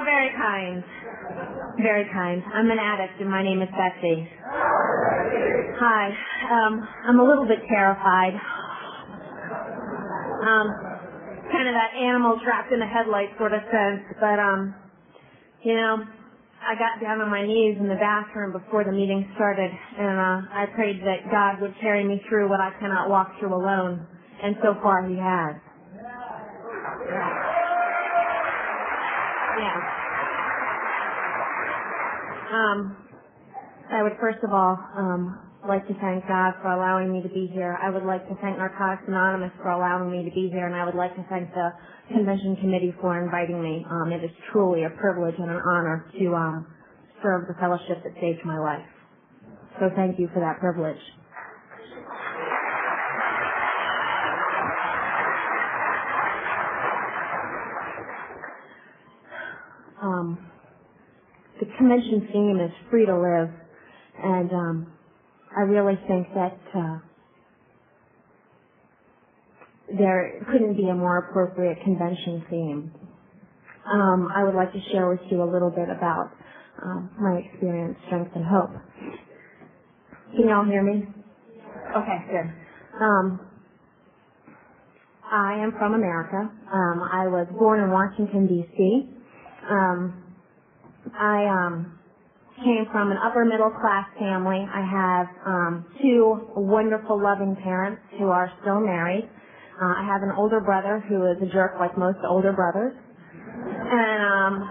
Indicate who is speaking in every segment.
Speaker 1: are very kind. Very kind. I'm an addict, and my name is Betsy. Hi. I'm a little bit terrified. Kind of that animal trapped in the headlights sort of sense, but, you know, I got down on my knees in the bathroom before the meeting started, and I prayed that God would carry me through what I cannot walk through alone, and so far He has. Yeah. I would first of all like to thank God for allowing me to be here. I would like to thank Narcotics Anonymous for allowing me to be here, and I would like to thank the convention committee for inviting me. It is truly a privilege and an honor to serve the fellowship that saved my life. So thank you for that privilege. The convention theme is free to live, and I really think that there couldn't be a more appropriate convention theme. I would like to share with you a little bit about my experience, strength, and hope. Can you all hear me? Okay, good. I am from America. I was born in Washington, D.C. I came from an upper middle class family. I have two wonderful, loving parents who are still married. I have an older brother who is a jerk like most older brothers. And,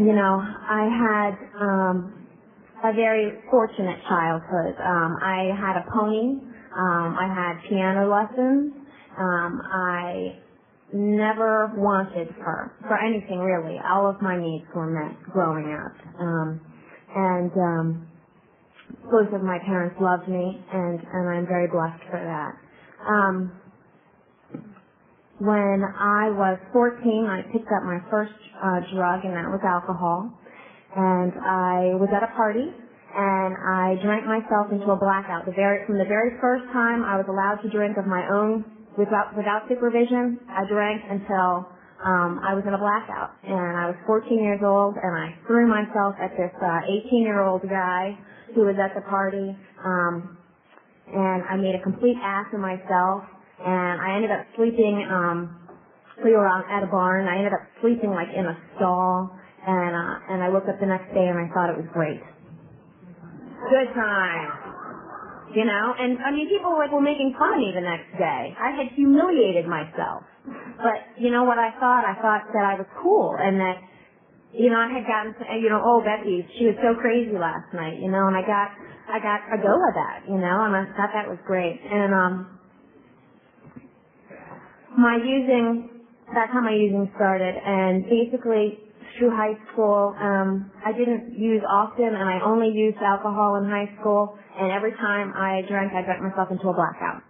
Speaker 1: you know, I had a very fortunate childhood. I had a pony. I had piano lessons. I never wanted for anything really. All of my needs were met growing up. And both of my parents loved me, and I'm very blessed for that. When I was 14, I picked up my first drug, and that was alcohol. And I was at a party, and I drank myself into a blackout. From the very first time I was allowed to drink of my own without supervision, I drank until I was in a blackout. And I was 14 years old, and I threw myself at this 18-year-old guy who was at the party, and I made a complete ass of myself, and I ended up sleeping, we were at a barn, I ended up sleeping like in a stall, and I woke up the next day and I thought it was great. Good time. You know, and I mean, people were making fun of me the next day. I had humiliated myself. But you know what I thought? I thought that I was cool, and that, you know, I had gotten to, you know, oh, Betsy, she was so crazy last night, you know, and I got a go of that, you know, and I thought that was great. And that's how my using started, and basically through high school, I didn't use often, and I only used alcohol in high school, and every time I drank myself into a blackout.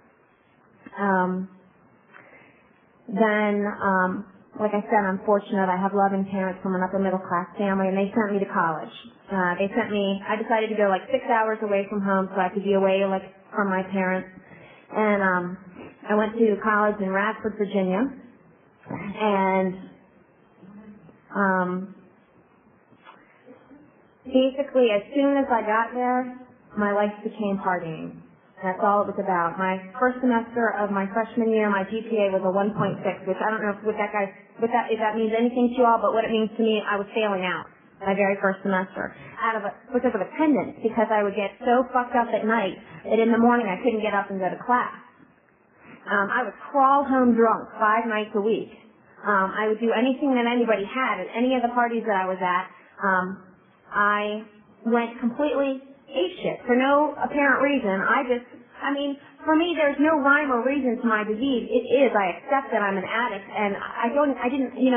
Speaker 1: Like I said, I'm fortunate. I have loving parents from an upper middle class family, and they sent me to college. I decided to go like 6 hours away from home so I could be away like from my parents. And I went to college in Radford, Virginia, and basically as soon as I got there, my life became partying. That's all it was about. My first semester of my freshman year, my GPA was a 1.6, which I don't know if that means anything to you all, but what it means to me, I was failing out my very first semester because of attendance, because I would get so fucked up at night that in the morning I couldn't get up and go to class. I would crawl home drunk 5 nights a week. I would do anything that anybody had at any of the parties that I was at. I went completely apeshit for no apparent reason. For me, there's no rhyme or reason to my disease. It is. I accept that I'm an addict, and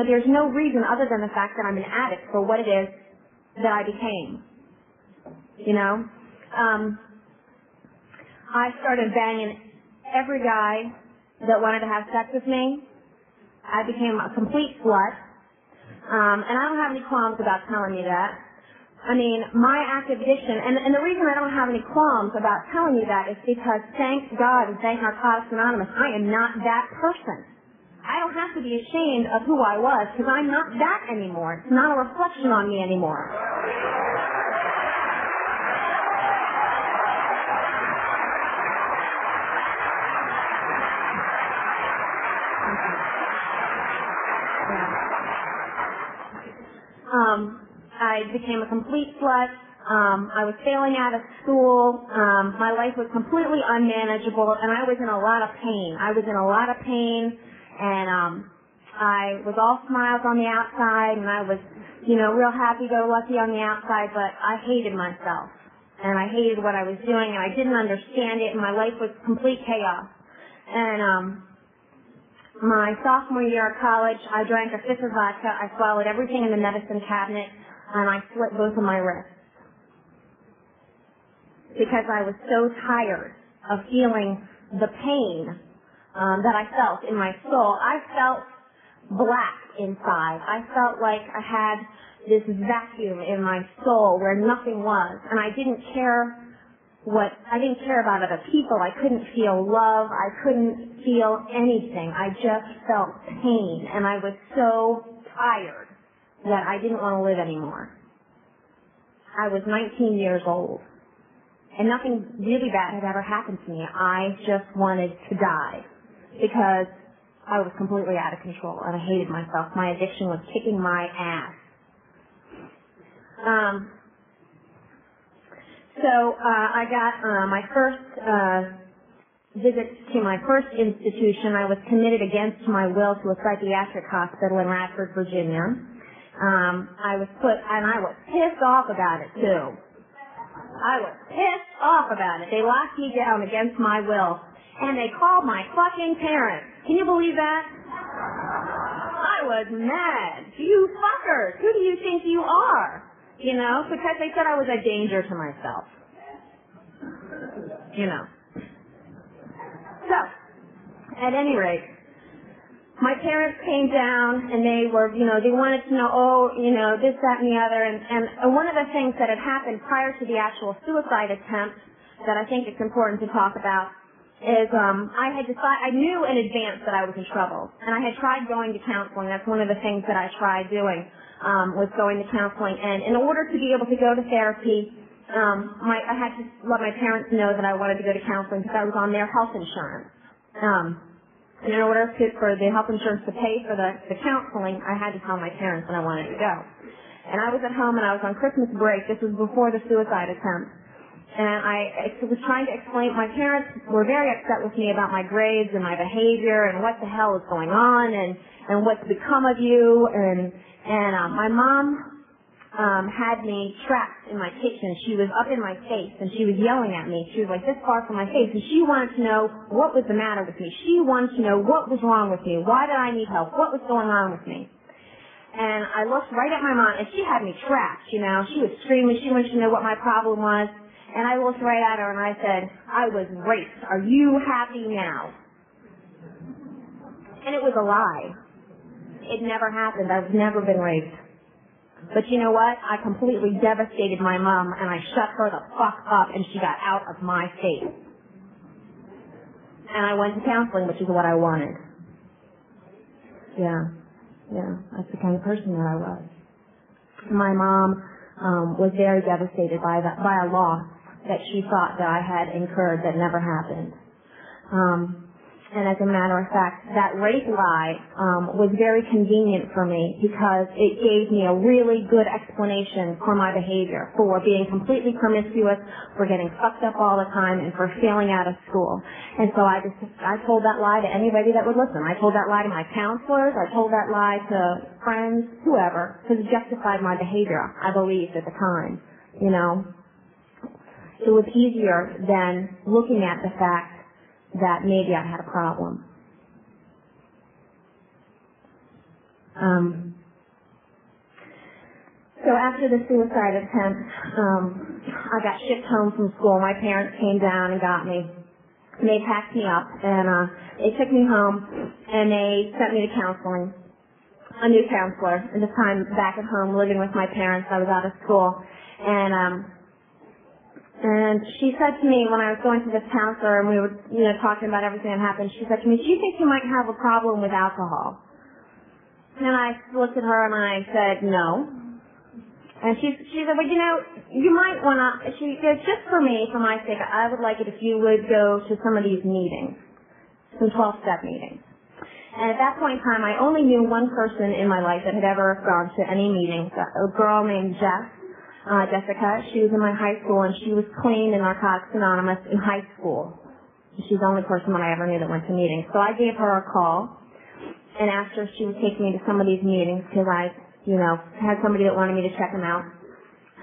Speaker 1: there's no reason other than the fact that I'm an addict for what it is that I became. You know? I started banging every guy that wanted to have sex with me. I became a complete slut. And I don't have any qualms about telling you that. I mean, my active addiction, and the reason I don't have any qualms about telling you that is because, thank God and thank Narcotics Anonymous, I am not that person. I don't have to be ashamed of who I was because I'm not that anymore. It's not a reflection on me anymore. I became a complete slut. I was failing out of school. My life was completely unmanageable, and I was in a lot of pain. And I was all smiles on the outside, and I was, real happy-go-lucky on the outside, but I hated myself, and I hated what I was doing, and I didn't understand it, and my life was complete chaos. And my sophomore year of college, I drank a fifth of vodka. I swallowed everything in the medicine cabinet, and I slit both of my wrists because I was so tired of feeling the pain that I felt in my soul. I felt black inside. I felt like I had this vacuum in my soul where nothing was, and I didn't care about other people. I couldn't feel love. I couldn't feel anything. I just felt pain, and I was so tired that I didn't want to live anymore. I was 19 years old, and nothing really bad had ever happened to me. I just wanted to die because I was completely out of control, and I hated myself. My addiction was kicking my ass. So I got my first visit to my first institution. I was committed against my will to a psychiatric hospital in Radford, Virginia. I was pissed off about it too. They locked me down against my will, and they called my fucking parents. Can you believe that? I was mad. You fuckers, who do you think you are? Because they said I was a danger to myself. So, at any rate, my parents came down and they were, they wanted to know, this, that, and the other. And one of the things that had happened prior to the actual suicide attempt that I think it's important to talk about is I knew in advance that I was in trouble. And I had tried going to counseling. That's one of the things that I tried doing. Was going to counseling, and in order to be able to go to therapy, I had to let my parents know that I wanted to go to counseling because I was on their health insurance. And in order for the health insurance to pay for the counseling, I had to tell my parents that I wanted to go. And I was at home, and I was on Christmas break. This was before the suicide attempt. And I was trying to explain. My parents were very upset with me about my grades and my behavior and what the hell is going on and what's become of you. And my mom had me trapped in my kitchen. She was up in my face, and she was yelling at me. She was like this far from my face, and she wanted to know what was the matter with me. She wanted to know what was wrong with me. Why did I need help? What was going on with me? And I looked right at my mom, and she had me trapped, She was screaming. She wanted to know what my problem was. And I looked right at her, and I said, I was raped. Are you happy now? And it was a lie. It never happened. I've never been raped. But you know what? I completely devastated my mom, and I shut her the fuck up, and she got out of my face. And I went to counseling, which is what I wanted. Yeah, that's the kind of person that I was. My mom was very devastated by a loss that she thought that I had incurred that never happened. And as a matter of fact, that rape lie was very convenient for me because it gave me a really good explanation for my behavior, for being completely promiscuous, for getting fucked up all the time, and for failing out of school. And so I told that lie to anybody that would listen. I told that lie to my counselors. I told that lie to friends, whoever, because it justified my behavior, I believed at the time. It was easier than looking at the fact that maybe I had a problem. So after the suicide attempt, I got shipped home from school. My parents came down and got me. And they packed me up, and they took me home, and they sent me to counseling, a new counselor. And this time back at home living with my parents. I was out of school. And And she said to me when I was going to this counselor and we were, talking about everything that happened, she said to me, do you think you might have a problem with alcohol? And I looked at her and I said, no. And she said, well, you might want to, she goes, just for me, for my sake, I would like it if you would go to some of these meetings, some 12-step meetings. And at that point in time, I only knew one person in my life that had ever gone to any meetings, a girl named Jessica. She was in my high school, and she was clean in Narcotics Anonymous in high school. She's the only person that I ever knew that went to meetings. So I gave her a call and asked her if she would take me to some of these meetings because I, had somebody that wanted me to check them out.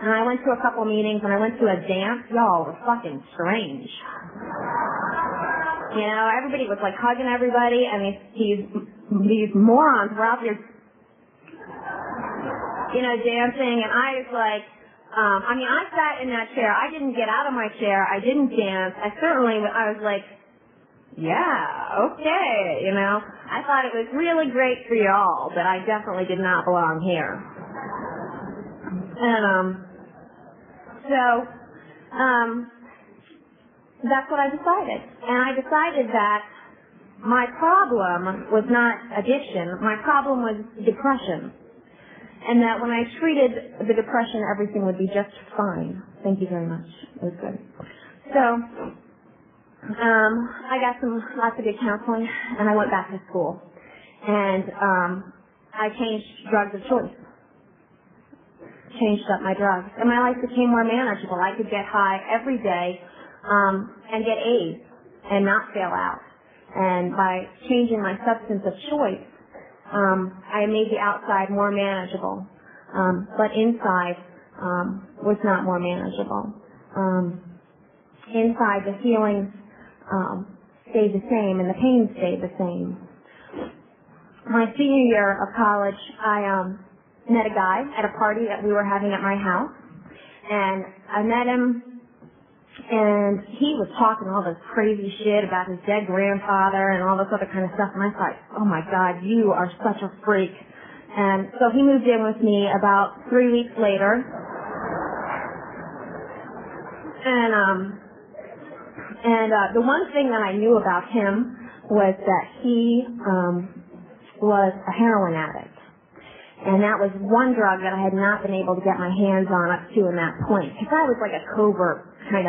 Speaker 1: And I went to a couple meetings, and I went to a dance. Y'all, it was fucking strange. Everybody was like hugging everybody, and these morons were out there, dancing, and I was like, I sat in that chair. I didn't get out of my chair. I didn't dance. I was like, yeah, okay, I thought it was really great for y'all, but I definitely did not belong here. And, that's what I decided. And I decided that my problem was not addiction. My problem was depression. And that when I treated the depression, everything would be just fine. Thank you very much. It was good. So, I got lots of good counseling, and I went back to school. And I changed drugs of choice. Changed up my drugs. And my life became more manageable. I could get high every day and get A's and not fail out. And by changing my substance of choice, I made the outside more manageable, but inside was not more manageable. Inside, the feelings stayed the same and the pain stayed the same. My senior year of college, I met a guy at a party that we were having at my house, and I met him. And he was talking all this crazy shit about his dead grandfather and all this other kind of stuff. And I thought, oh my God, you are such a freak. And so he moved in with me about 3 weeks later. And the one thing that I knew about him was that he was a heroin addict. And that was one drug that I had not been able to get my hands on up to in that point. Because I was like a covert I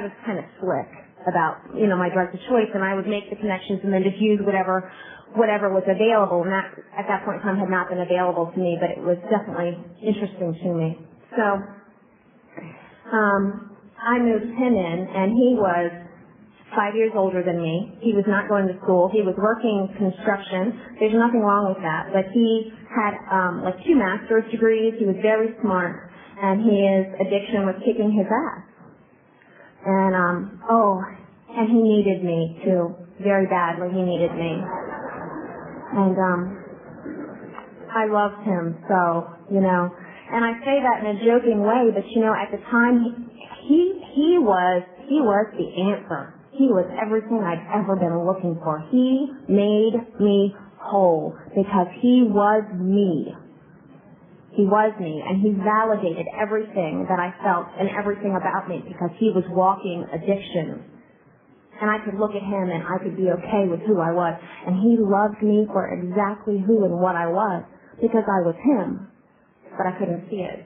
Speaker 1: was kind of slick about, my drugs of choice, and I would make the connections and then just use whatever was available. And that, at that point in time, had not been available to me, but it was definitely interesting to me. So, I moved him in, and he was 5 years older than me. He was not going to school. He was working construction. There's nothing wrong with that. But he had 2 master's degrees. He was very smart, and his addiction was kicking his ass. And and he needed me too, very badly. He needed me, and I loved him so, And I say that in a joking way, but at the time he was the answer. He was everything I'd ever been looking for. He made me whole because he was me. He was me, and he validated everything that I felt and everything about me because he was walking addiction. And I could look at him and I could be okay with who I was. And he loved me for exactly who and what I was because I was him, but I couldn't see it.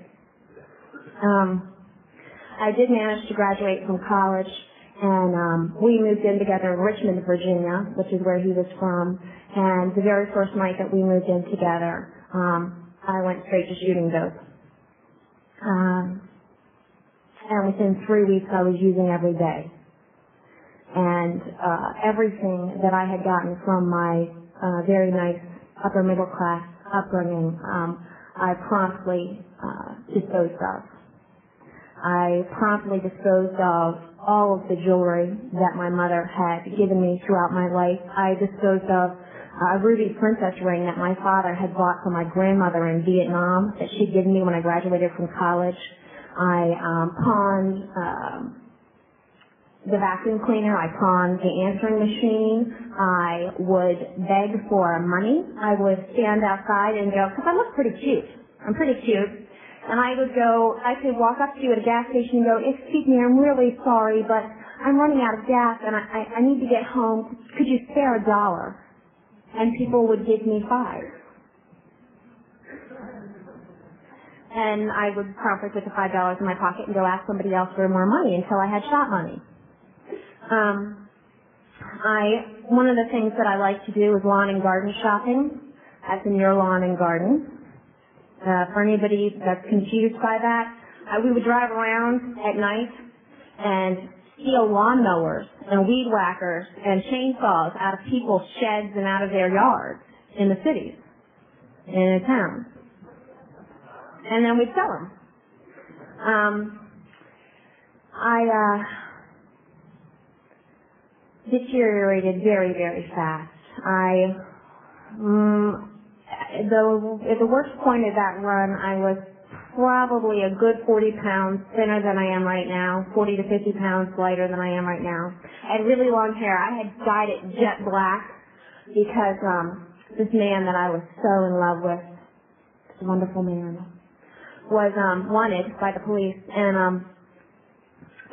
Speaker 1: I did manage to graduate from college, and we moved in together in Richmond, Virginia, which is where he was from. And the very first night that we moved in together, I went straight to shooting dope. And within 3 weeks, I was using every day. And everything that I had gotten from my very nice upper middle class upbringing, I promptly disposed of. I promptly disposed of all of the jewelry that my mother had given me throughout my life. I disposed of a ruby princess ring that my father had bought for my grandmother in Vietnam that she'd given me when I graduated from college. I pawned the vacuum cleaner. I pawned the answering machine. I would beg for money. I would stand outside and go, because I look pretty cute. I'm pretty cute. And I could walk up to you at a gas station and go, excuse me, I'm really sorry, but I'm running out of gas and I need to get home. Could you spare $1? And people would give me 5. And I would promptly put the $5 in my pocket and go ask somebody else for more money until I had shop money. One of the things that I like to do is lawn and garden shopping. That's in your lawn and garden. For anybody that's confused by that, we would drive around at night and steal lawnmowers and weed whackers and chainsaws out of people's sheds and out of their yards in the cities, in a town. And then we'd sell them. I deteriorated very, very fast. At the worst point of that run, I was probably a good 40 pounds thinner than I am right now, 40 to 50 pounds lighter than I am right now. I had really long hair. I had dyed it jet black because this man that I was so in love with, this wonderful man, was wanted by the police. And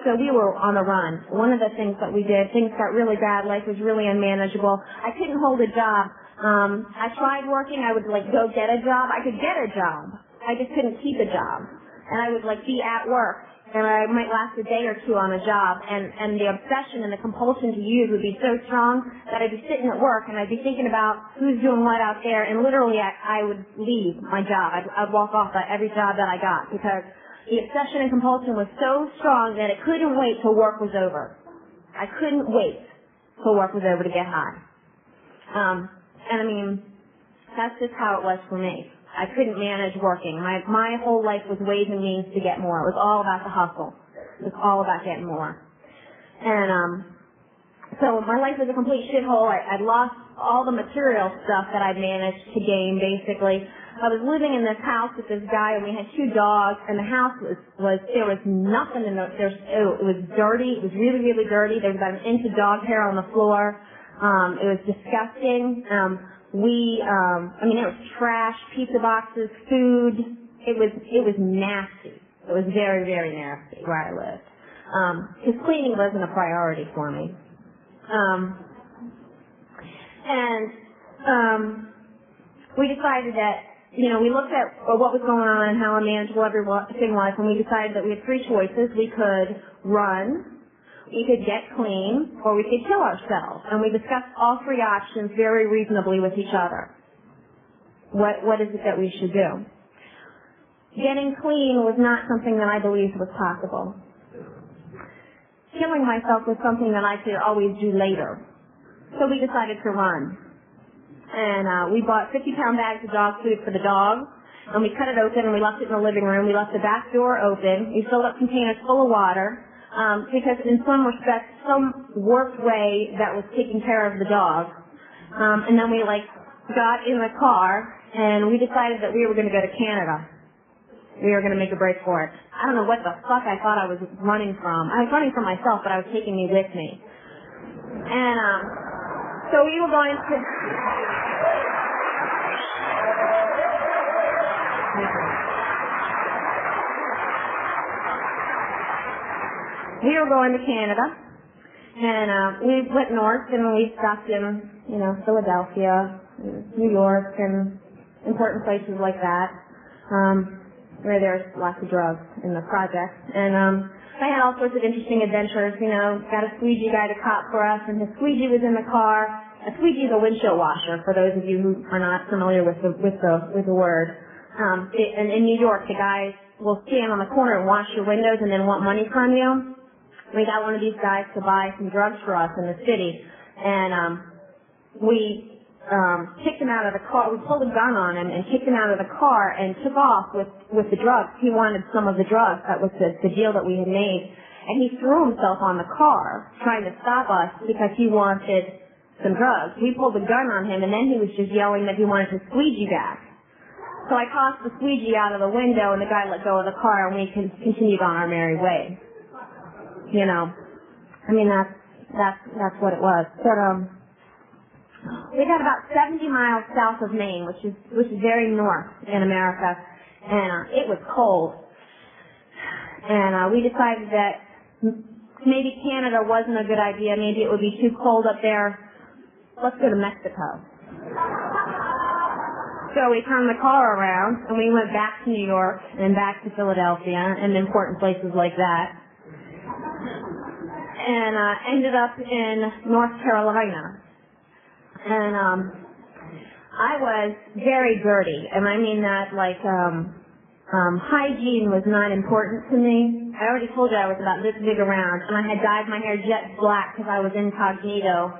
Speaker 1: so we were on the run. One of the things that we did, things got really bad, life was really unmanageable. I couldn't hold a job. I tried working. I would go get a job. I could get a job. I just couldn't keep a job. And I would be at work, and I might last a day or two on a job, and the obsession and the compulsion to use would be so strong that I'd be sitting at work and I'd be thinking about who's doing what out there, and literally I would leave my job. I'd walk off at every job that I got because the obsession and compulsion was so strong that it couldn't wait till work was over. I couldn't wait till work was over to get high. And I mean, that's just how it was for me. I couldn't manage working. My whole life was ways and means to get more. It was all about the hustle. It was all about getting more. And so my life was a complete shithole. I'd lost all the material stuff that I'd managed to gain, basically. I was living in this house with this guy, and we had 2 dogs, and the house there was nothing in it was dirty. It was really, really dirty. There was about an inch of dog hair on the floor. It was disgusting. There was trash, pizza boxes, food. It was nasty. It was very, very nasty where I lived. Because cleaning wasn't a priority for me. We decided that, we looked at what was going on and how unmanageable everything was, and we decided that we had 3 choices. We could run, we could get clean, or we could kill ourselves. And we discussed all 3 options very reasonably with each other. What is it that we should do? Getting clean was not something that I believed was possible. Killing myself was something that I could always do later. So we decided to run. And we bought 50-pound bags of dog food for the dogs, and we cut it open and we left it in the living room. We left the back door open. We filled up containers full of water. Because in some respects, some warped way that was taking care of the dog. And then we got in the car and we decided that we were going to go to Canada. We were going to make a break for it. I don't know what the fuck I thought I was running from. I was running from myself, but I was taking me with me. And so we were going to... We were going to Canada, and we went north, and we stopped in, Philadelphia, New York, and important places like that, where there's lots of drugs in the project. And I had all sorts of interesting adventures. Got a squeegee guy to cop for us, and his squeegee was in the car. A squeegee is a windshield washer, for those of you who are not familiar with the word. And in New York, the guys will stand on the corner and wash your windows and then want money from you. We got one of these guys to buy some drugs for us in the city, and we kicked him out of the car. We pulled a gun on him and kicked him out of the car and took off with the drugs. He wanted some of the drugs. That was the deal that we had made. And he threw himself on the car trying to stop us because he wanted some drugs. We pulled a gun on him, and then he was just yelling that he wanted his squeegee back. So I tossed the squeegee out of the window, and the guy let go of the car, and we continued on our merry way. That's what it was. But we got about 70 miles south of Maine, which is very north in America, and it was cold. And we decided that maybe Canada wasn't a good idea. Maybe it would be too cold up there. Let's go to Mexico. So we turned the car around, and we went back to New York and back to Philadelphia and important places like that. And ended up in North Carolina. And I was very dirty, and I mean that like hygiene was not important to me. I already told you I was about this big around, and I had dyed my hair jet black because I was incognito.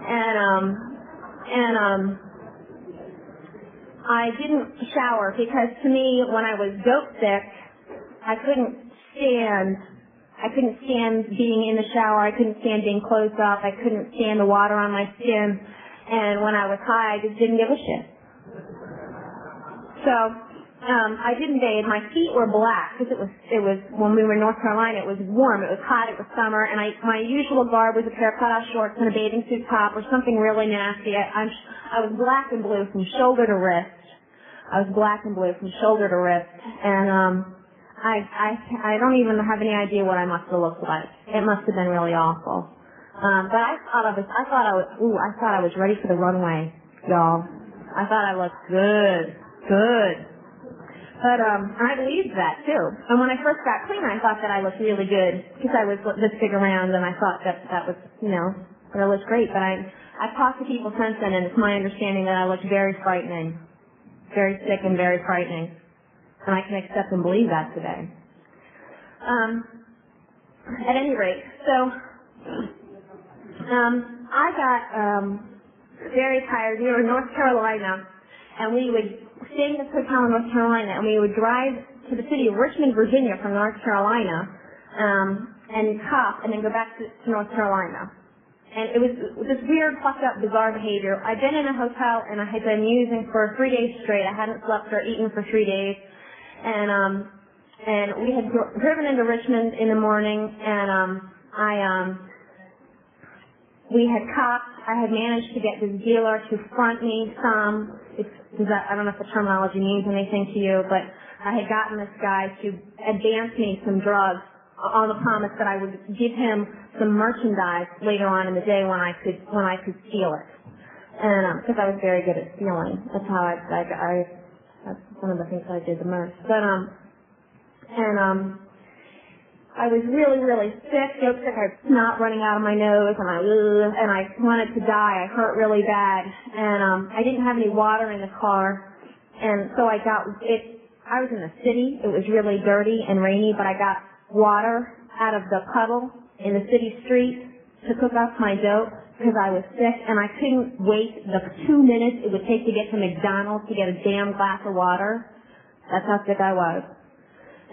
Speaker 1: And I didn't shower because to me, when I was dope sick, I couldn't stand being in the shower. I couldn't stand being closed up. I couldn't stand the water on my skin. And when I was high, I just didn't give a shit. So I didn't bathe. My feet were black because it was when we were in North Carolina. It was warm. It was hot. It was summer. And my usual garb was a pair of cutoff shorts and a bathing suit top or something really nasty. I was black and blue from shoulder to wrist. I was black and blue from shoulder to wrist. And I don't even have any idea what I must have looked like. It must have been really awful. But I thought I was ready for the runway, y'all. I thought I looked good. But I believed that too. And when I first got clean, I thought that I looked really good because I was this big around, and I thought that was, that I looked great. But I've talked to people since then, and it's my understanding that I looked very frightening, very sick and very frightening. And I can accept and believe that today. At any rate, so I got very tired. We were in North Carolina, and we would stay in this hotel in North Carolina, and we would drive to the city of Richmond, Virginia from North Carolina, and cop, and then go back to North Carolina. And it was this weird, fucked up, bizarre behavior. I'd been in a hotel, and I had been using for 3 days straight. I hadn't slept or eaten for 3 days. And we had driven into Richmond in the morning, and we had cops. I had managed to get this dealer to front me some. I don't know if the terminology means anything to you, but I had gotten this guy to advance me some drugs on the promise that I would give him some merchandise later on in the day when I could steal it. And because I was very good at stealing, that's how that's one of the things I did the most. But I was really, really sick. I had snot running out of my nose, and I wanted to die. I hurt really bad, and I didn't have any water in the car, and so I was in the city. It was really dirty and rainy, but I got water out of the puddle in the city street to cook up my dope because I was sick, and I couldn't wait the 2 minutes it would take to get to McDonald's to get a damn glass of water. That's how sick I was.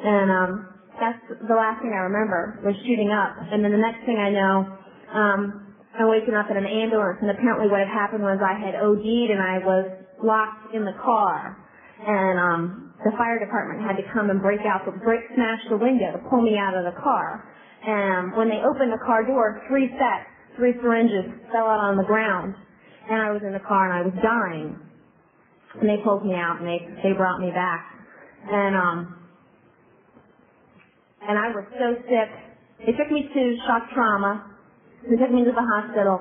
Speaker 1: And that's the last thing I remember was shooting up. And then the next thing I know, I'm waking up in an ambulance, and apparently what had happened was I had OD'd and I was locked in the car. And the fire department had to come and smash the window to pull me out of the car. And when they opened the car door, 3 syringes fell out on the ground, and I was in the car and I was dying. And they pulled me out and they brought me back. And I was so sick. They took me to shock trauma. They took me to the hospital,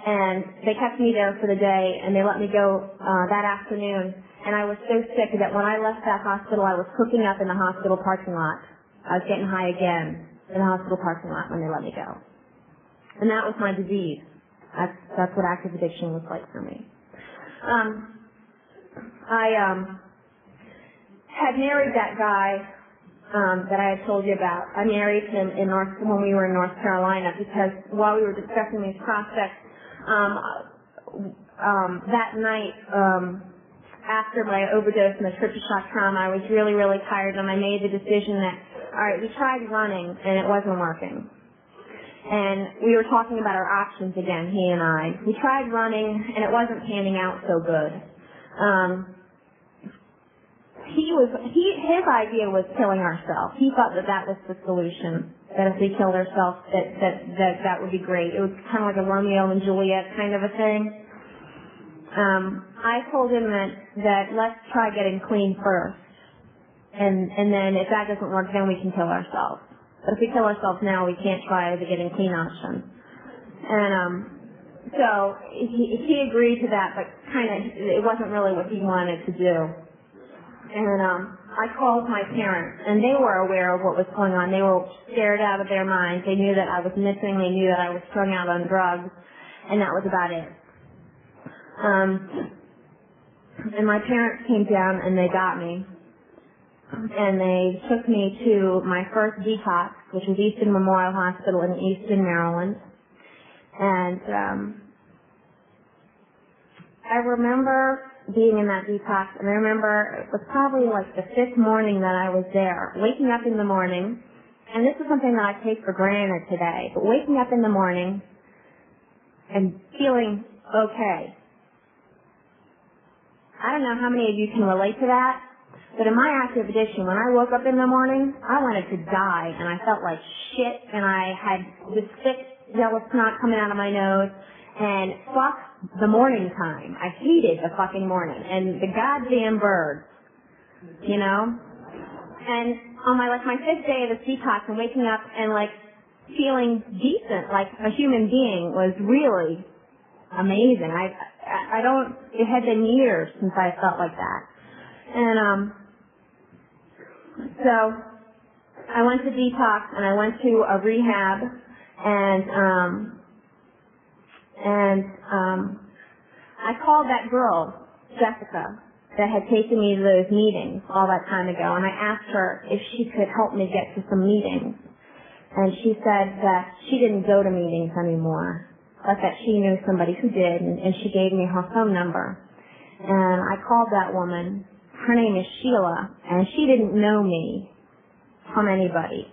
Speaker 1: and they kept me there for the day, and they let me go that afternoon. And I was so sick that when I left that hospital, I was hooking up in the hospital parking lot. I was getting high again in the hospital parking lot when they let me go. And that was my disease. That's what active addiction was like for me. I had married that guy that I had told you about. I married him when we were in North Carolina because while we were discussing these prospects, that night, after my overdose and the trip to shock trauma, I was really, really tired, and I made the decision that, all right, we tried running, and it wasn't working. And we were talking about our options again, he and I. We tried running, and it wasn't panning out so good. His idea was killing ourselves. He thought that was the solution, that if we killed ourselves, that would be great. It was kind of like a Romeo and Juliet kind of a thing. I told him that let's try getting clean first, and then if that doesn't work, then we can kill ourselves. But if we kill ourselves now, we can't try the getting clean option. And so he agreed to that, but kind of it wasn't really what he wanted to do. And I called my parents, and they were aware of what was going on. They were scared out of their minds. They knew that I was missing. They knew that I was strung out on drugs, and that was about it. And my parents came down, and they got me. And they took me to my first detox, which was Easton Memorial Hospital in Easton, Maryland. And I remember being in that detox, and I remember it was probably like the 5th morning that I was there, waking up in the morning, and this is something that I take for granted today, but waking up in the morning and feeling okay. I don't know how many of you can relate to that, but in my active addiction, when I woke up in the morning, I wanted to die, and I felt like shit, and I had this thick yellow snot coming out of my nose, and fuck the morning time. I hated the fucking morning, and the goddamn birds, you know? And on my 5th day of this detox, and waking up and feeling decent, like a human being, was really amazing. It had been years since I felt like that. And so I went to detox, and I went to a rehab, and I called that girl, Jessica, that had taken me to those meetings all that time ago, and I asked her if she could help me get to some meetings. And she said that she didn't go to meetings anymore, but that she knew somebody who did, and she gave me her phone number. And I called that woman. Her name is Sheila, and she didn't know me from anybody.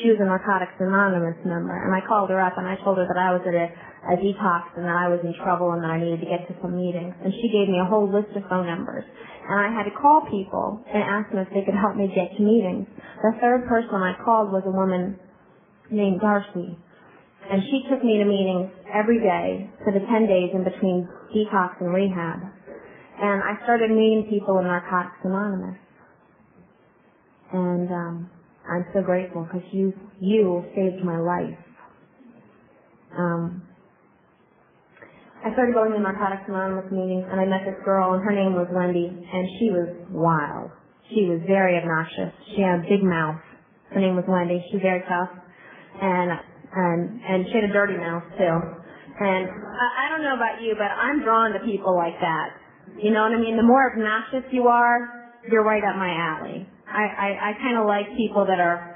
Speaker 1: She was a Narcotics Anonymous member, and I called her up and I told her that I was at a detox and that I was in trouble and that I needed to get to some meetings. And she gave me a whole list of phone numbers. And I had to call people and ask them if they could help me get to meetings. The third person I called was a woman named Darcy. And she took me to meetings every day for the 10 days in between detox and rehab. And I started meeting people in Narcotics Anonymous. And I'm so grateful because you saved my life. I started going to Narcotics Anonymous meetings, and I met this girl, and her name was Wendy, and she was wild. She was very obnoxious. She had a big mouth. Her name was Wendy. She's very tough, and she had a dirty mouth too. And I don't know about you, but I'm drawn to people like that. You know what I mean? The more obnoxious you are, you're right up my alley. I kind of like people that are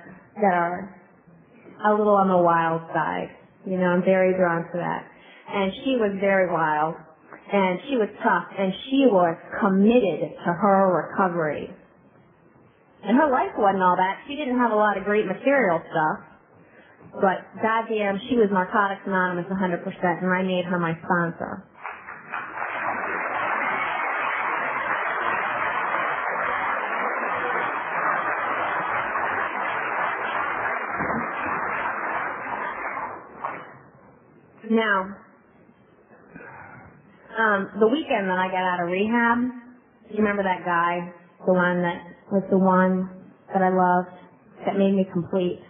Speaker 1: a little on the wild side. You know, I'm very drawn to that. And she was very wild, and she was tough, and she was committed to her recovery. And her life wasn't all that. She didn't have a lot of great material stuff, but goddamn, she was Narcotics Anonymous 100%, and I made her my sponsor. Now, the weekend that I got out of rehab, do you remember that guy, the one that was the one that I loved, that made me complete?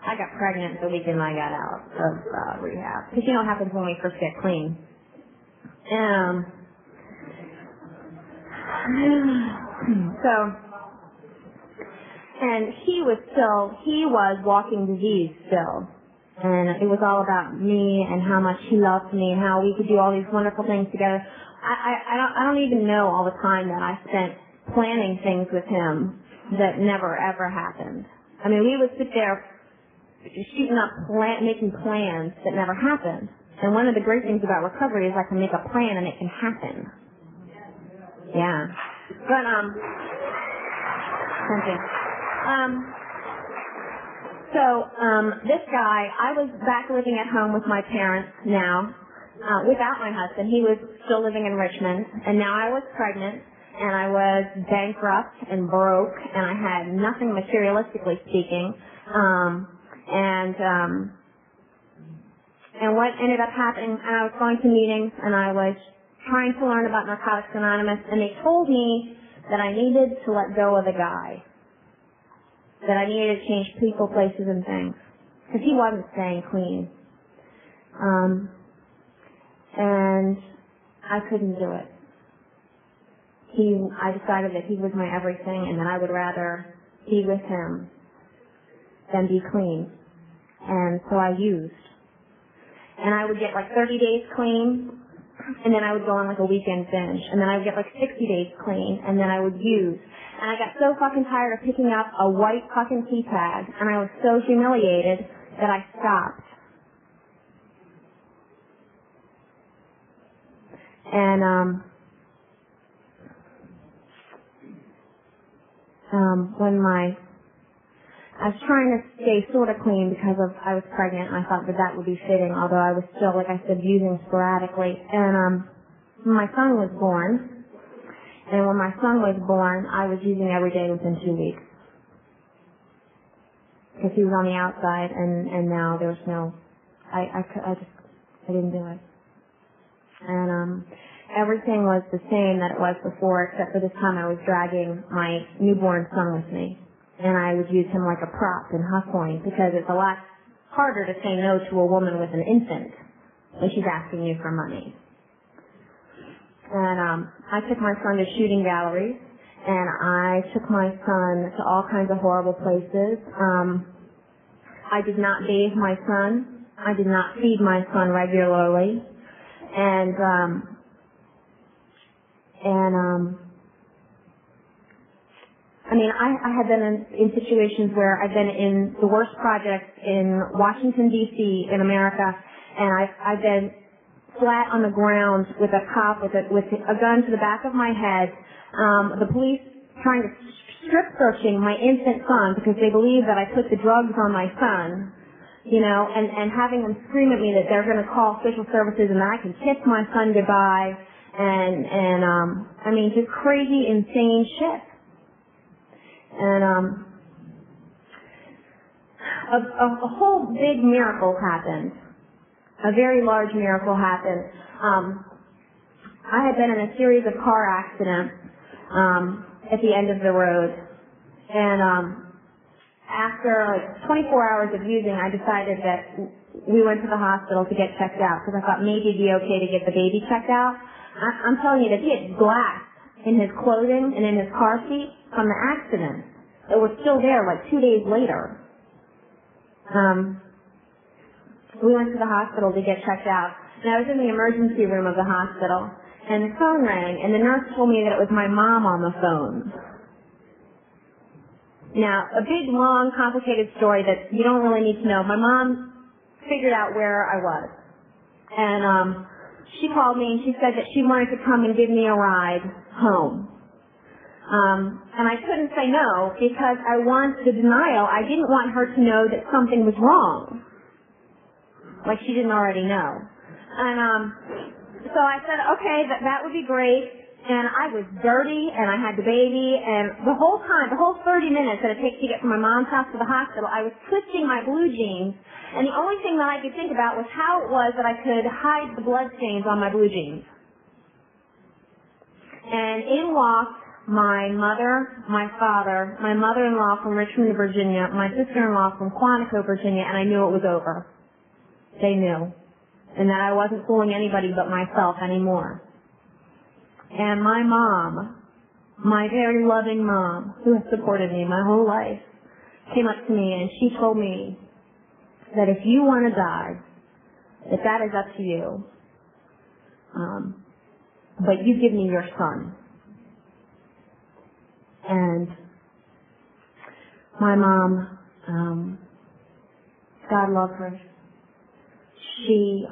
Speaker 1: I got pregnant the weekend I got out of rehab. Because you know what happens when we first get clean. And he was walking disease still. And it was all about me and how much he loved me and how we could do all these wonderful things together. I don't even know all the time that I spent planning things with him that never ever happened. I mean, we would sit there shooting up, making plans that never happened. And one of the great things about recovery is I can make a plan and it can happen. Yeah. But, thank you. So, this guy, I was back living at home with my parents now, without my husband. He was still living in Richmond, and now I was pregnant, and I was bankrupt and broke, and I had nothing materialistically speaking, and what ended up happening, and I was going to meetings, and I was trying to learn about Narcotics Anonymous, and they told me that I needed to let go of the guy. that I needed to change people, places, and things. Because he wasn't staying clean. And I couldn't do it. I decided that he was my everything and that I would rather be with him than be clean. And so I used. And I would get like 30 days clean, and then I would go on like a weekend binge, and then I would get like 60 days clean, and then I would use. And I got so fucking tired of picking up a white fucking key tag, and I was so humiliated that I stopped. And when I was trying to stay sort of clean because I was pregnant, and I thought that would be fitting, although I was still, like I said, using sporadically. And my son was born, and when my son was born, I was using every day within 2 weeks. Because he was on the outside, and now there was no, I didn't do it. And everything was the same that it was before, except for this time I was dragging my newborn son with me. And I would use him like a prop in hustling, because it's a lot harder to say no to a woman with an infant when she's asking you for money. And I took my son to shooting galleries, and I took my son to all kinds of horrible places. I did not bathe my son. I did not feed my son regularly. And I mean, I have been in situations where I've been in the worst projects in Washington, D.C., in America, and I've been flat on the ground with a cop with a gun to the back of my head, the police trying to strip searching my infant son because they believe that I put the drugs on my son, you know, and having them scream at me that they're going to call social services and that I can kiss my son goodbye, and I mean, just crazy, insane shit. And a whole big miracle happened. A very large miracle happened. I had been in a series of car accidents at the end of the road. And after like 24 hours of using, I decided that we went to the hospital to get checked out because I thought maybe it'd be okay to get the baby checked out. I'm telling you that he had glass in his clothing and in his car seat from the accident that was still there like 2 days later. We went to the hospital to get checked out, and I was in the emergency room of the hospital, and the phone rang, and the nurse told me that it was my mom on the phone. Now, a big, long, complicated story that you don't really need to know. My mom figured out where I was, and she called me and she said that she wanted to come and give me a ride home. And I couldn't say no because I wanted the denial. I didn't want her to know that something was wrong, like she didn't already know. And so I said, okay, that would be great. And I was dirty, and I had the baby, and the whole time, the whole 30 minutes that it takes to get from my mom's house to the hospital, I was twisting my blue jeans, and the only thing that I could think about was how it was that I could hide the blood stains on my blue jeans. And in walked my mother, my father, my mother-in-law from Richmond, Virginia, my sister-in-law from Quantico, Virginia, and I knew it was over. They knew. And that I wasn't fooling anybody but myself anymore. And my mom, my very loving mom, who has supported me my whole life, came up to me and she told me that if you want to die, that is up to you. But you give me your son. And my mom, God love her, she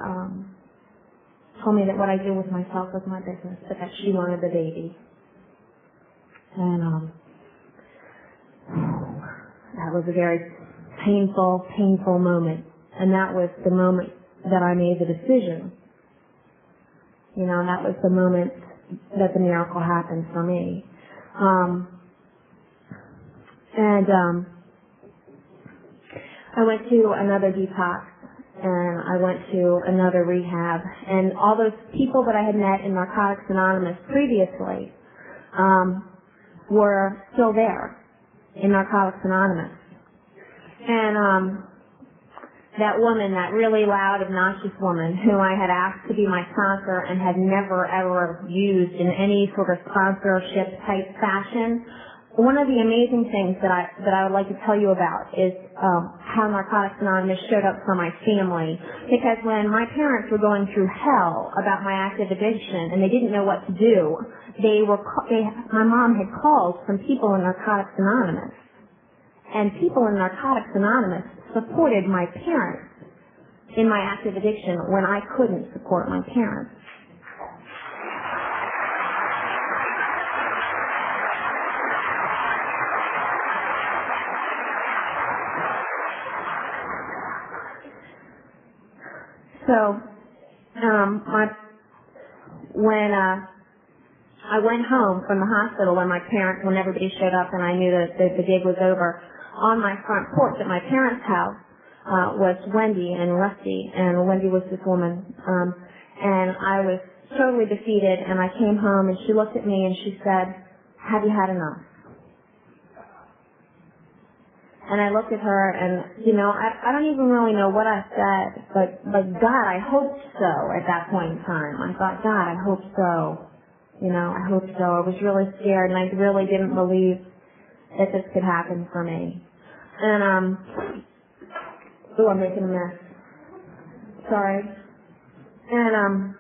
Speaker 1: told me that what I did with myself was my business, but that she wanted the baby. And that was a very painful, painful moment. And that was the moment that I made the decision. You know, and that was the moment that the miracle happened for me. I went to another detox, and I went to another rehab, and all those people that I had met in Narcotics Anonymous previously were still there. in Narcotics Anonymous. And that woman, that really loud, obnoxious woman who I had asked to be my sponsor and had never, ever used in any sort of sponsorship type fashion, one of the amazing things that I would like to tell you about is how Narcotics Anonymous showed up for my family. Because when my parents were going through hell about my active addiction and they didn't know what to do, my mom had calls from people in Narcotics Anonymous. And people in Narcotics Anonymous supported my parents in my active addiction when I couldn't support my parents. So, when I went home from the hospital when everybody showed up and I knew that the gig was over, on my front porch at my parents' house was Wendy and Rusty, and Wendy was this woman, and I was totally defeated, and I came home and she looked at me and she said, "Have you had enough?" And I looked at her and, I don't even really know what I said, but God, I hoped so at that point in time. I thought, God, I hope so. I hope so. I was really scared and I really didn't believe that this could happen for me. And, I'm making a mess. Sorry. And,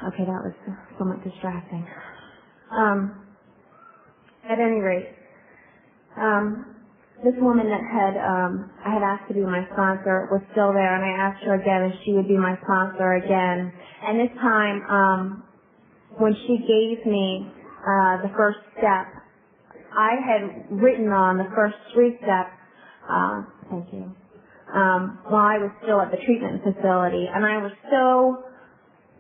Speaker 1: okay, that was somewhat distracting. At any rate, this woman that I had asked to be my sponsor was still there, and I asked her again if she would be my sponsor again. And this time, when she gave me the first step, I had written on the first 3 steps, thank you, while I was still at the treatment facility, and I was so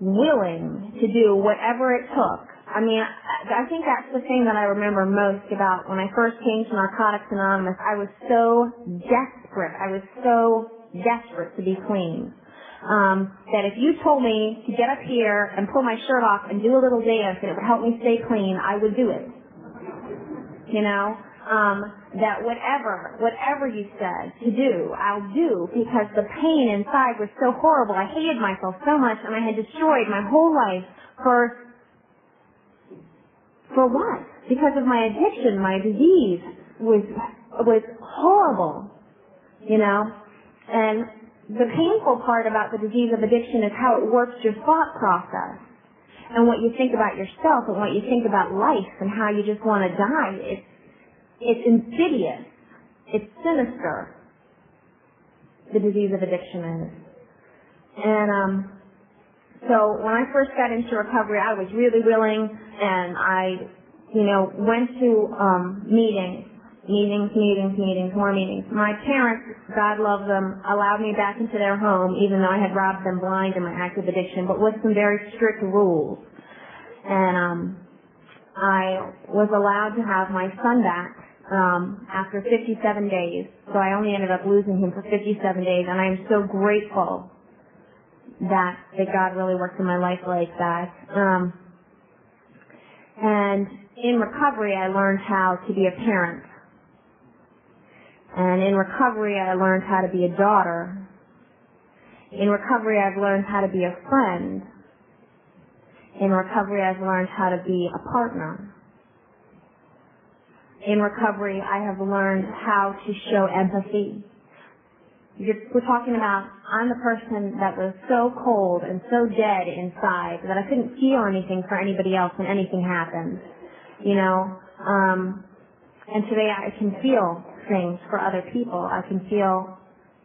Speaker 1: willing to do whatever it took. I mean, I think that's the thing that I remember most about when I first came to Narcotics Anonymous. I was so desperate. I was so desperate to be clean. That if you told me to get up here and pull my shirt off and do a little dance and it would help me stay clean, I would do it. That whatever you said to do, I'll do, because the pain inside was so horrible. I hated myself so much, and I had destroyed my whole life for what? Because of my addiction, my disease was horrible, And the painful part about the disease of addiction is how it works your thought process and what you think about yourself and what you think about life and how you just want to die. It's insidious. It's sinister, the disease of addiction is. And so when I first got into recovery, I was really willing, and I, went to meetings, more meetings. My parents, God love them, allowed me back into their home, even though I had robbed them blind in my active addiction, but with some very strict rules. And I was allowed to have my son back after 57 days, so I only ended up losing him for 57 days, and I am so grateful that God really worked in my life like that. And in recovery, I learned how to be a parent. And in recovery, I learned how to be a daughter. In recovery, I've learned how to be a friend. In recovery, I've learned how to be a partner. In recovery, I have learned how to show empathy. We're talking about, I'm the person that was so cold and so dead inside that I couldn't feel anything for anybody else when anything happened, and today I can feel things for other people. I can feel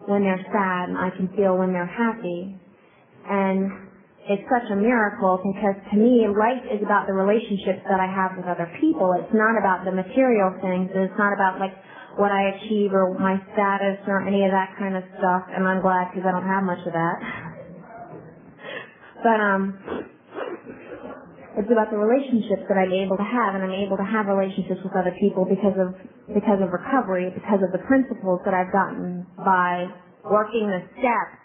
Speaker 1: when they're sad, and I can feel when they're happy. And it's such a miracle, because to me, life is about the relationships that I have with other people. It's not about the material things. It's not about what I achieve or my status or any of that kind of stuff, and I'm glad, because I don't have much of that. But it's about the relationships that I'm able to have, and I'm able to have relationships with other people because of recovery, because of the principles that I've gotten by working the steps.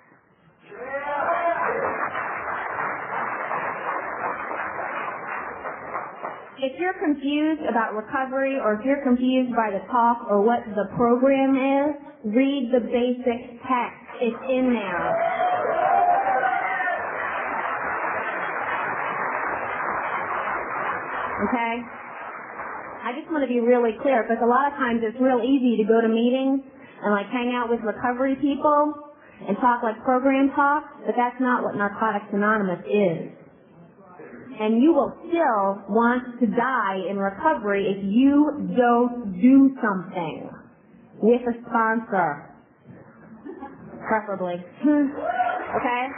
Speaker 1: if you're confused about recovery, or if you're confused by the talk or what the program is, read the basic text. It's in there. Okay? I just want to be really clear, because a lot of times it's real easy to go to meetings and like hang out with recovery people and talk like program talk, but that's not what Narcotics Anonymous is. And you will still want to die in recovery if you don't do something with a sponsor, preferably. Okay?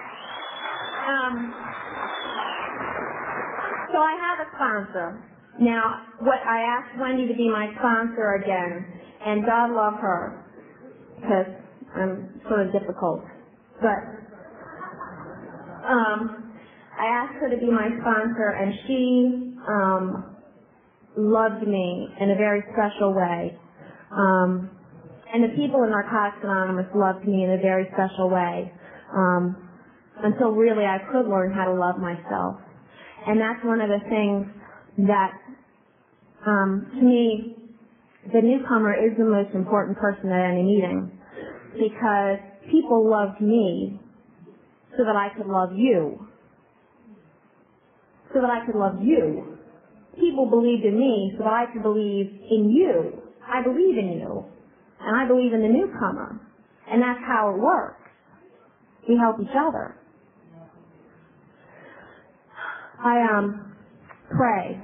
Speaker 1: So I have a sponsor. Now, I asked Wendy to be my sponsor again, and God love her, because I'm sort of difficult. But I asked her to be my sponsor, and she loved me in a very special way. And the people in Narcotics Anonymous loved me in a very special way, until really I could learn how to love myself. And that's one of the things that, to me, the newcomer is the most important person at any meeting, because people loved me so that I could love you. So that I could love you. People believed in me so that I could believe in you. I believe in you. And I believe in the newcomer. And that's how it works. We help each other. I pray.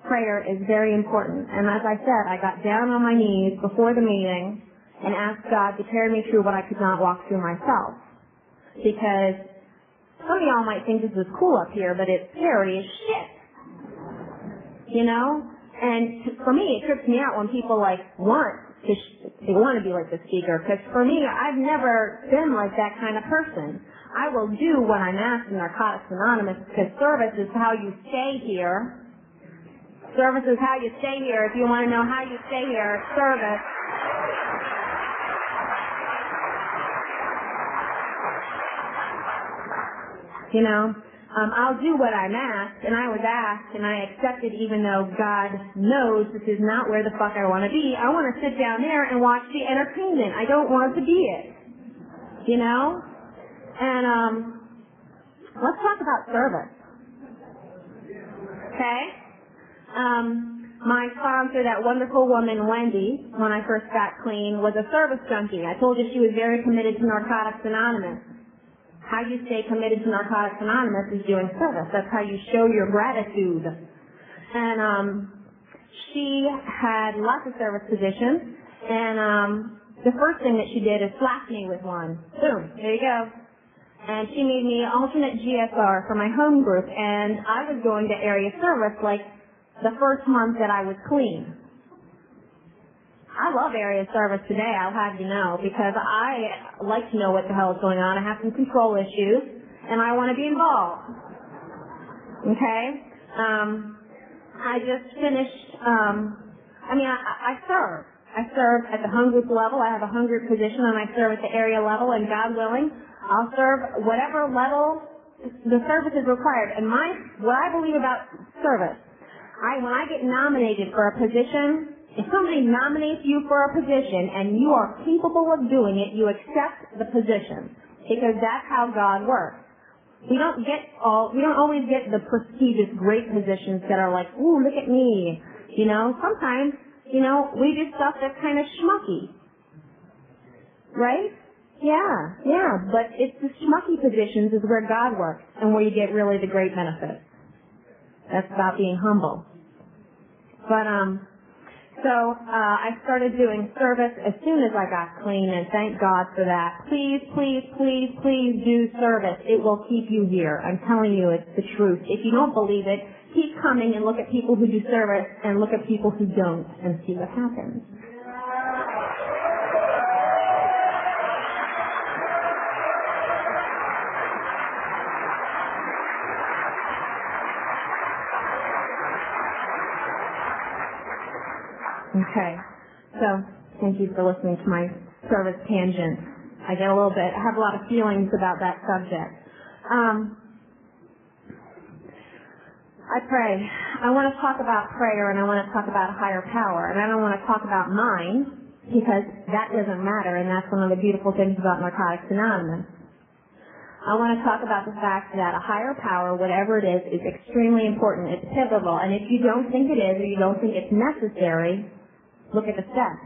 Speaker 1: Prayer is very important. And as I said, I got down on my knees before the meeting and asked God to carry me through what I could not walk through myself. Because some of y'all might think this is cool up here, but it's scary as shit. You know? And for me, it trips me out when people like they want to be like the speaker. Because for me, I've never been like that kind of person. I will do what I'm asked in Narcotics Anonymous, because service is how you stay here. Service is how you stay here. If you want to know how you stay here, service. You know, I'll do what I'm asked, and I was asked, and I accepted, even though God knows this is not where the fuck I want to be. I want to sit down there and watch the entertainment. I don't want to be it. You know? And let's talk about service. Okay? My sponsor, that wonderful woman, Wendy, when I first got clean, was a service junkie. I told you she was very committed to Narcotics Anonymous. How you stay committed to Narcotics Anonymous is doing service. That's how you show your gratitude. And she had lots of service positions, and the first thing that she did is slap me with one. Boom, there you go. And she made me alternate GSR for my home group, and I was going to area service like the first month that I was clean. I love area service today, I'll have you know, because I like to know what the hell is going on. I have some control issues, and I want to be involved. Okay? I just finished, I serve. I serve at the home group level. I have a home group position, and I serve at the area level, and God willing, I'll serve whatever level the service is required. And what I believe about service, when I get nominated for a position, if somebody nominates you for a position and you are capable of doing it, you accept the position, because that's how God works. We don't always get the prestigious great positions that are like, ooh, look at me. You know, sometimes, we do stuff that's kind of schmucky. Right? Yeah, but it's the schmucky positions is where God works and where you get really the great benefits. That's about being humble. But, I started doing service as soon as I got clean, and thank God for that. Please, please, please, please do service. It will keep you here. I'm telling you, it's the truth. If you don't believe it, keep coming and look at people who do service and look at people who don't and see what happens. Okay, so thank you for listening to my service tangent. I have a lot of feelings about that subject. I pray. I want to talk about prayer, and I want to talk about a higher power, and I don't want to talk about mine, because that doesn't matter, and that's one of the beautiful things about Narcotics Anonymous. I want to talk about the fact that a higher power, whatever it is extremely important. It's pivotal, and if you don't think it is, or you don't think it's necessary, look at the steps.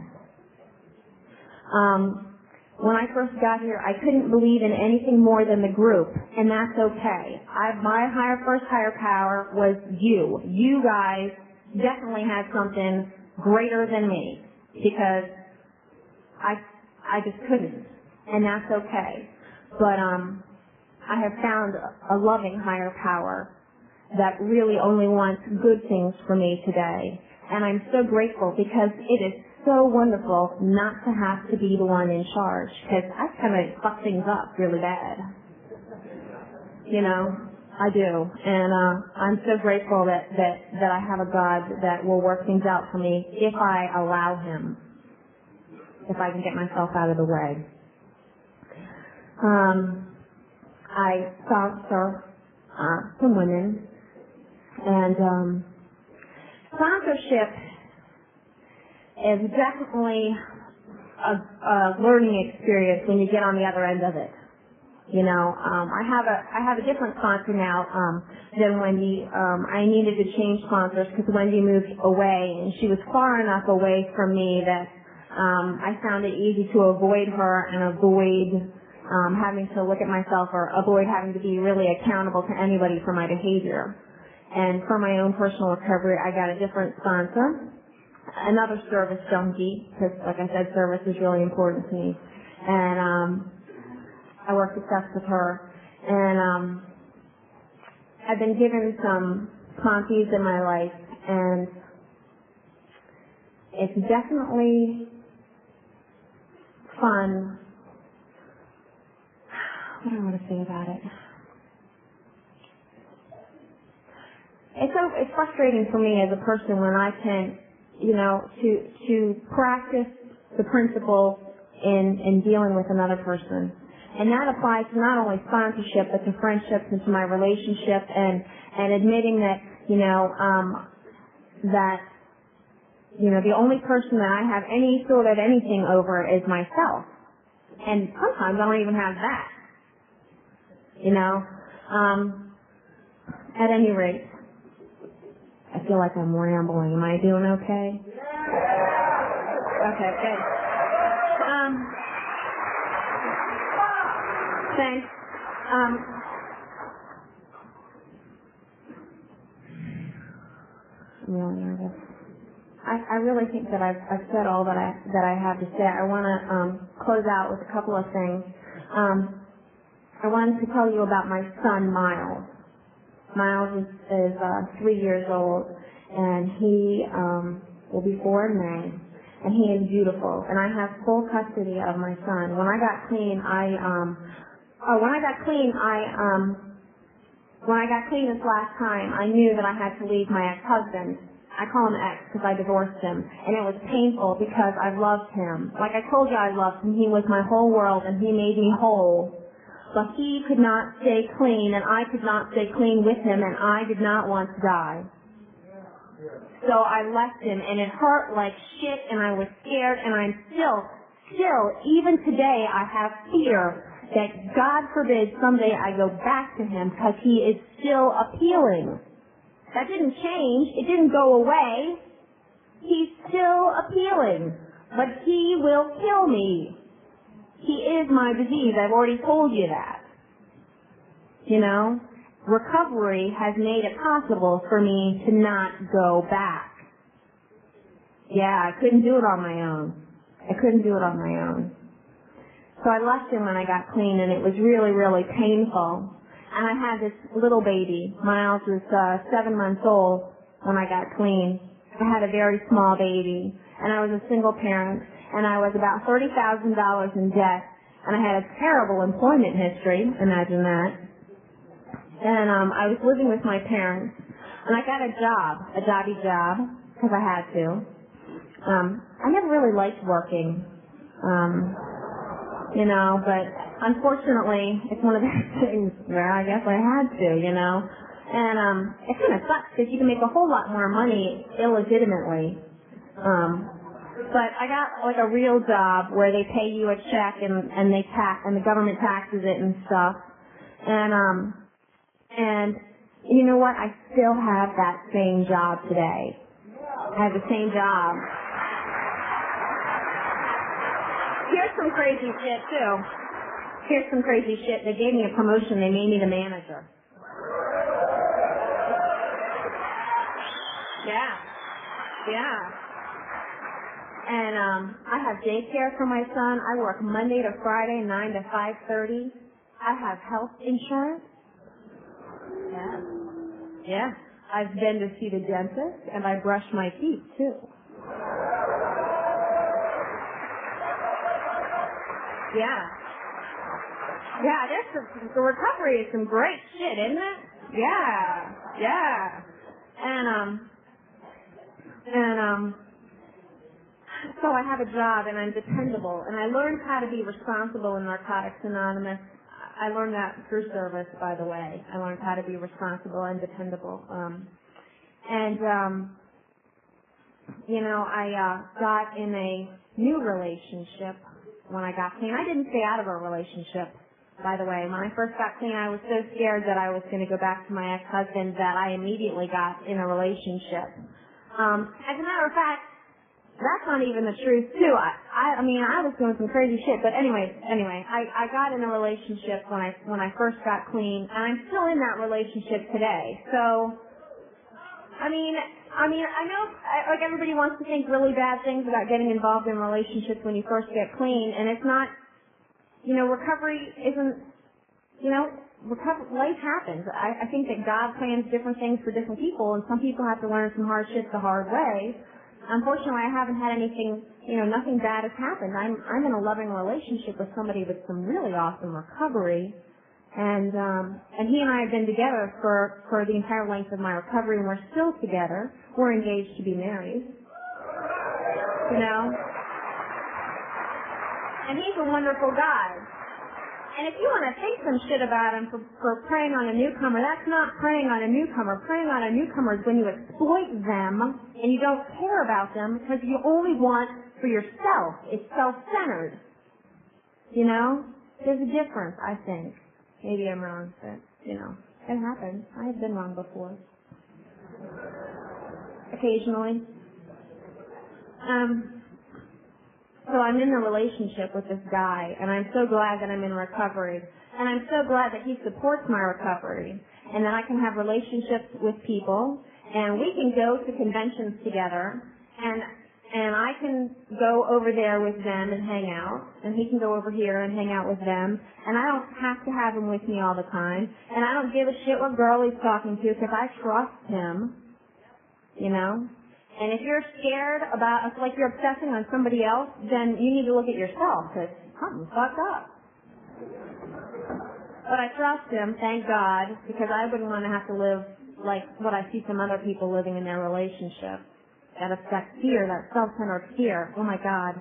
Speaker 1: When I first got here, I couldn't believe in anything more than the group, and that's okay. My first higher power was you. You guys definitely had something greater than me, because I just couldn't, and that's okay. But I have found a loving higher power that really only wants good things for me today, and I'm so grateful, because it is so wonderful not to have to be the one in charge, because I kind of fuck things up really bad. You know, I do. And I'm so grateful that I have a God that will work things out for me if I allow him, if I can get myself out of the way. I sponsor some women, and sponsorship is definitely a learning experience when you get on the other end of it. You know, I have a different sponsor now than Wendy. I needed to change sponsors because Wendy moved away, and she was far enough away from me that I found it easy to avoid her and avoid having to look at myself, or avoid having to be really accountable to anybody for my behavior. And for my own personal recovery, I got a different sponsor. Another service junkie, because like I said, service is really important to me. And I work with steps with her. And I've been given some confies in my life, and it's definitely fun. What do I want to say about it? It's frustrating for me as a person when I can, you know, to practice the principles in dealing with another person. And that applies to not only sponsorship, but to friendships and to my relationship, and admitting that, the only person that I have any sort of anything over is myself. And sometimes I don't even have that. At any rate, I feel like I'm rambling. Am I doing okay? Okay, good. Thanks. I'm really nervous. I really think that I've said all that I have to say. I want to close out with a couple of things. I wanted to tell you about my son, Miles. Miles is 3 years old, and he will be 4 in May, and he is beautiful. And I have full custody of my son. When I got clean, this last time, I knew that I had to leave my ex-husband. I call him ex because I divorced him, and it was painful because I loved him. Like I told you, I loved him. He was my whole world, and he made me whole. But he could not stay clean, and I could not stay clean with him, and I did not want to die. So I left him, and it hurt like shit, and I was scared, and I'm still, even today, I have fear that God forbid someday I go back to him, because he is still appealing. That didn't change. It didn't go away. He's still appealing, but he will kill me. He is my disease. I've already told you that. Recovery has made it possible for me to not go back. Yeah, I couldn't do it on my own. So I left him when I got clean, and it was really, really painful. And I had this little baby. Miles was 7 months old when I got clean. I had a very small baby, and I was a single parent, and I was about $30,000 in debt, and I had a terrible employment history, imagine that. And I was living with my parents, and I got a jobby job, because I had to. I never really liked working, but unfortunately, it's one of those things where I guess I had to, And it kind of sucks because you can make a whole lot more money illegitimately. But I got like a real job where they pay you a check and they tax and the government taxes it and stuff. And you know what? I still have that same job today. I have the same job. Here's some crazy shit too. Here's some crazy shit. They gave me a promotion. They made me the manager. Yeah. And I have daycare for my son. I work Monday to Friday, 9 to 5:30. I have health insurance. Yeah. I've been to see the dentist, and I brush my teeth too. Yeah, the recovery is some great shit, isn't it? Yeah. And so I have a job and I'm dependable, and I learned how to be responsible in Narcotics Anonymous. I learned that through service, by the way. I learned how to be responsible and dependable. I got in a new relationship when I got clean. I didn't stay out of a relationship, by the way. When I first got clean, I was so scared that I was going to go back to my ex-husband that I immediately got in a relationship. As a matter of fact, that's not even the truth, too. I mean, I was doing some crazy shit, but anyway, I got in a relationship when I first got clean, and I'm still in that relationship today. So, I mean, I know, like, everybody wants to think really bad things about getting involved in relationships when you first get clean, and it's not, recovery isn't, life happens. I think that God plans different things for different people, and some people have to learn some hard shit the hard way. Unfortunately, I haven't had anything, nothing bad has happened. I'm in a loving relationship with somebody with some really awesome recovery. And he and I have been together for the entire length of my recovery, and we're still together. We're engaged to be married. And he's a wonderful guy. And if you want to think some shit about him for preying on a newcomer, that's not preying on a newcomer. Preying on a newcomer is when you exploit them and you don't care about them because you only want for yourself. It's self-centered. There's a difference, I think. Maybe I'm wrong, but, it happens. I have been wrong before. Occasionally. So I'm in a relationship with this guy, and I'm so glad that I'm in recovery. And I'm so glad that he supports my recovery, and that I can have relationships with people, and we can go to conventions together, and I can go over there with them and hang out, and he can go over here and hang out with them, and I don't have to have him with me all the time, and I don't give a shit what girl he's talking to because I trust him, And if you're scared about, like you're obsessing on somebody else, then you need to look at yourself because something's fucked up. But I trust him, thank God, because I wouldn't want to have to live like what I see some other people living in their relationship. That fear, that self-centered fear. Oh my God.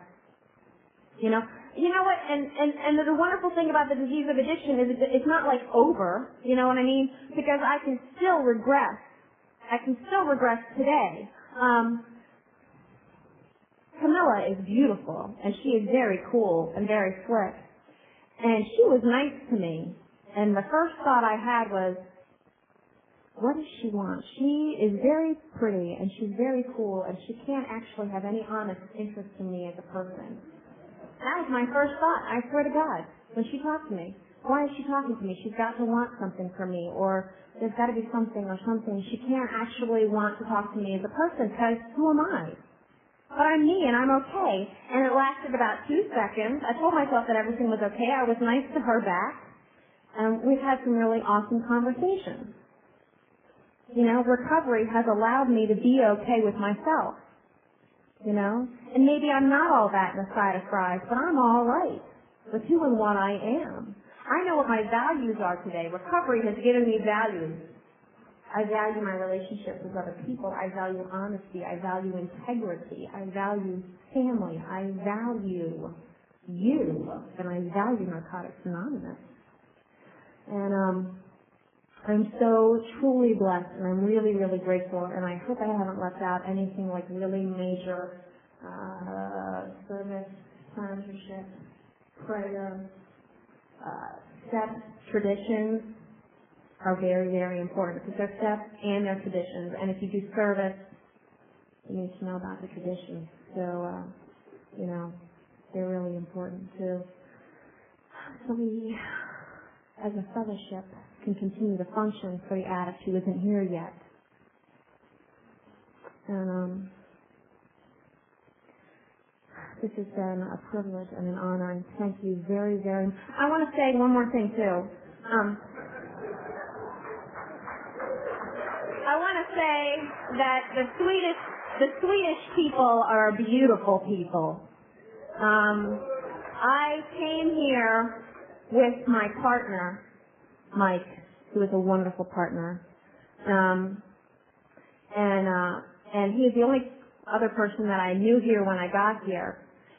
Speaker 1: You know what? And the wonderful thing about the disease of addiction is it's not like over. You know what I mean? Because I can still regress. I can still regress today. Camilla is beautiful, and she is very cool and very slick. And she was nice to me. And the first thought I had was, what does she want? She is very pretty, and she's very cool, and she can't actually have any honest interest in me as a person. That was my first thought, I swear to God, when she talked to me. Why is she talking to me? She's got to want something from me, or there's got to be something or something. She can't actually want to talk to me as a person, because who am I? But I'm me, and I'm okay. And it lasted about 2 seconds. I told myself that everything was okay. I was nice to her back. And we've had some really awesome conversations. Recovery has allowed me to be okay with myself. And maybe I'm not all that in a side of fries, but I'm all right with who and what I am. I know what my values are today. Recovery has given me values. I value my relationships with other people. I value honesty. I value integrity. I value family. I value you. And I value Narcotics Anonymous. And I'm so truly blessed, and I'm really, really grateful, and I hope I haven't left out anything like really major service, sponsorship, prayer, steps, traditions are very, very important because they're steps and they're traditions, and if you do service, you need to know about the traditions. So, they're really important too. So we, as a fellowship, can continue to function for the addict who isn't here yet. And this has been a privilege and an honor, and thank you very, very much. I want to say one more thing too. I want to say that the Swedish people are beautiful people. I came here with my partner, Mike, who is a wonderful partner, and he's the only other person that I knew here when I got here,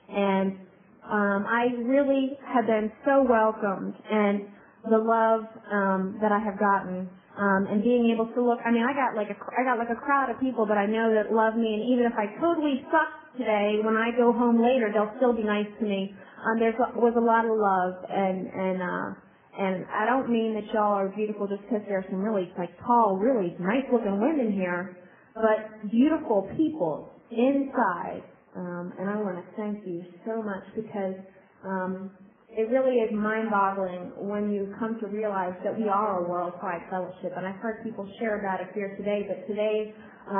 Speaker 1: and I really have been so welcomed, and the love that I have gotten, and being able to look. I mean, I got like a crowd of people that I know that love me, and even if I totally suck today, when I go home later, they'll still be nice to me. There was a lot of love, and I don't mean that y'all are beautiful just because there are some really tall, really nice-looking women here, but beautiful people inside. And I want to thank you so much because it really is mind-boggling when you come to realize that we are a worldwide fellowship. And I've heard people share about it here today, but today,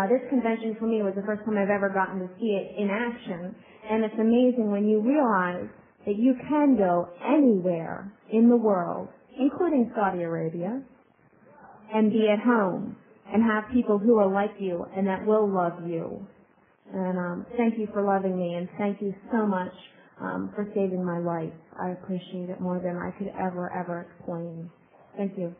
Speaker 1: this convention for me was the first time I've ever gotten to see it in action. And it's amazing when you realize that you can go anywhere in the world, including Saudi Arabia, and be at home and have people who are like you and that will love you. And thank you for loving me, and thank you so much for saving my life. I appreciate it more than I could ever explain. Thank you.